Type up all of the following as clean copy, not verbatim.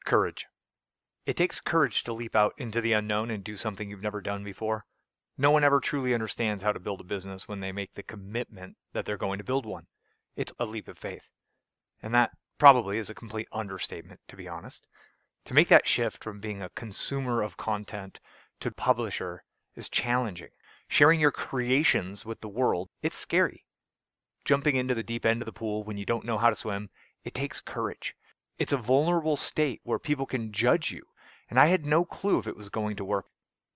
Courage. It takes courage to leap out into the unknown and do something you've never done before. No one ever truly understands how to build a business when they make the commitment that they're going to build one. It's a leap of faith. And that probably is a complete understatement, to be honest. To make that shift from being a consumer of content to publisher is challenging. Sharing your creations with the world, it's scary. Jumping into the deep end of the pool when you don't know how to swim, it takes courage. It's a vulnerable state where people can judge you, and I had no clue if it was going to work.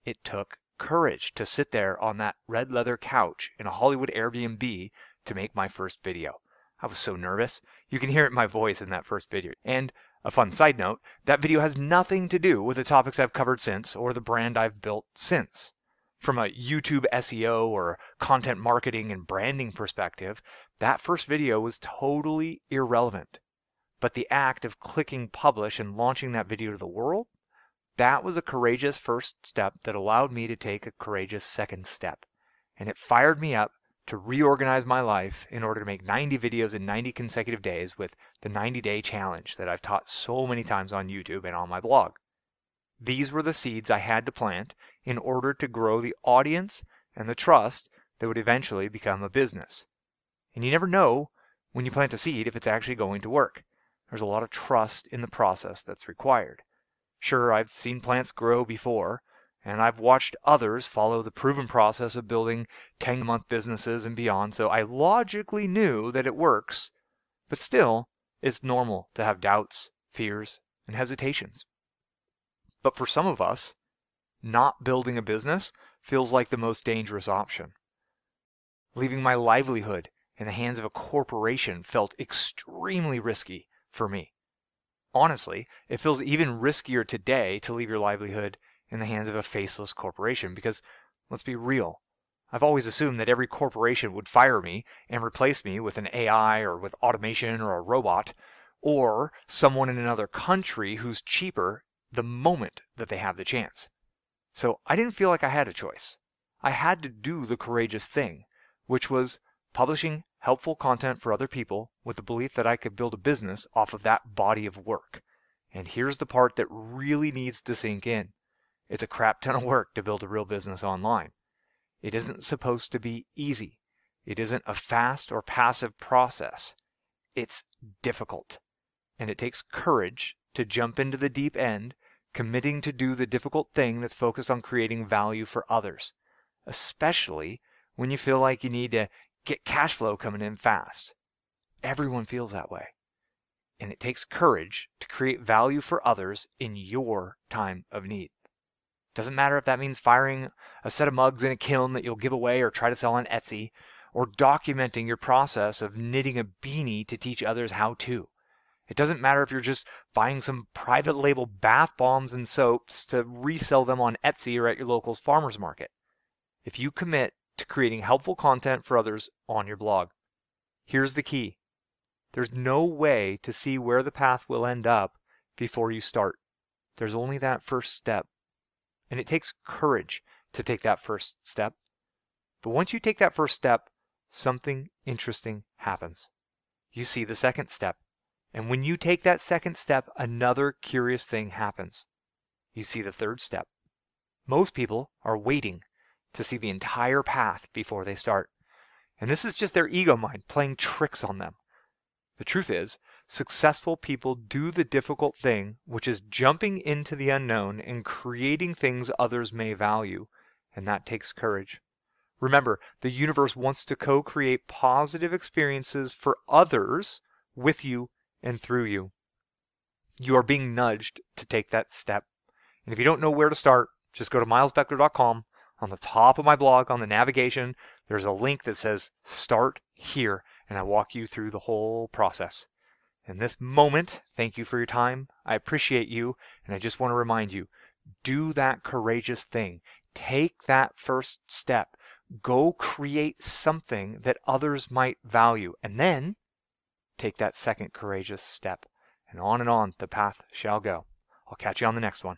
It took courage to sit there on that red leather couch in a Hollywood Airbnb to make my first video. I was so nervous. You can hear it in my voice in that first video. And a fun side note, that video has nothing to do with the topics I've covered since or the brand I've built since. From a YouTube SEO or content marketing and branding perspective, that first video was totally irrelevant. But the act of clicking publish and launching that video to the world, that was a courageous first step that allowed me to take a courageous second step. And it fired me up to reorganize my life in order to make 90 videos in 90 consecutive days with the 90-day challenge that I've taught so many times on YouTube and on my blog. These were the seeds I had to plant in order to grow the audience and the trust that would eventually become a business. And you never know when you plant a seed if it's actually going to work. There's a lot of trust in the process that's required. Sure, I've seen plants grow before, and I've watched others follow the proven process of building 10-month businesses and beyond, so I logically knew that it works, but still, it's normal to have doubts, fears, and hesitations. But for some of us, not building a business feels like the most dangerous option. Leaving my livelihood in the hands of a corporation felt extremely risky for me. Honestly, it feels even riskier today to leave your livelihood in the hands of a faceless corporation because, let's be real, I've always assumed that every corporation would fire me and replace me with an AI or with automation or a robot or someone in another country who's cheaper the moment that they have the chance. So I didn't feel like I had a choice. I had to do the courageous thing, which was publishing helpful content for other people with the belief that I could build a business off of that body of work. And here's the part that really needs to sink in. It's a crap ton of work to build a real business online. It isn't supposed to be easy. It isn't a fast or passive process. It's difficult. And it takes courage to jump into the deep end, committing to do the difficult thing that's focused on creating value for others, especially when you feel like you need to get cash flow coming in fast. Everyone feels that way. And it takes courage to create value for others in your time of need. Doesn't matter if that means firing a set of mugs in a kiln that you'll give away or try to sell on Etsy, or documenting your process of knitting a beanie to teach others how to. It doesn't matter if you're just buying some private label bath bombs and soaps to resell them on Etsy or at your local farmer's market. If you commit to creating helpful content for others on your blog, here's the key. There's no way to see where the path will end up before you start. There's only that first step. And it takes courage to take that first step. But once you take that first step, something interesting happens. You see the second step. And when you take that second step, another curious thing happens. You see the third step. Most people are waiting to see the entire path before they start. And this is just their ego mind playing tricks on them. The truth is, successful people do the difficult thing, which is jumping into the unknown and creating things others may value, and that takes courage. Remember, the universe wants to co-create positive experiences for others with you and through you. You are being nudged to take that step. And if you don't know where to start, just go to milesbeckler.com. On the top of my blog, on the navigation, there's a link that says Start Here, and I walk you through the whole process. In this moment, thank you for your time. I appreciate you, and I just want to remind you, do that courageous thing. Take that first step. Go create something that others might value, and then take that second courageous step. And on the path shall go. I'll catch you on the next one.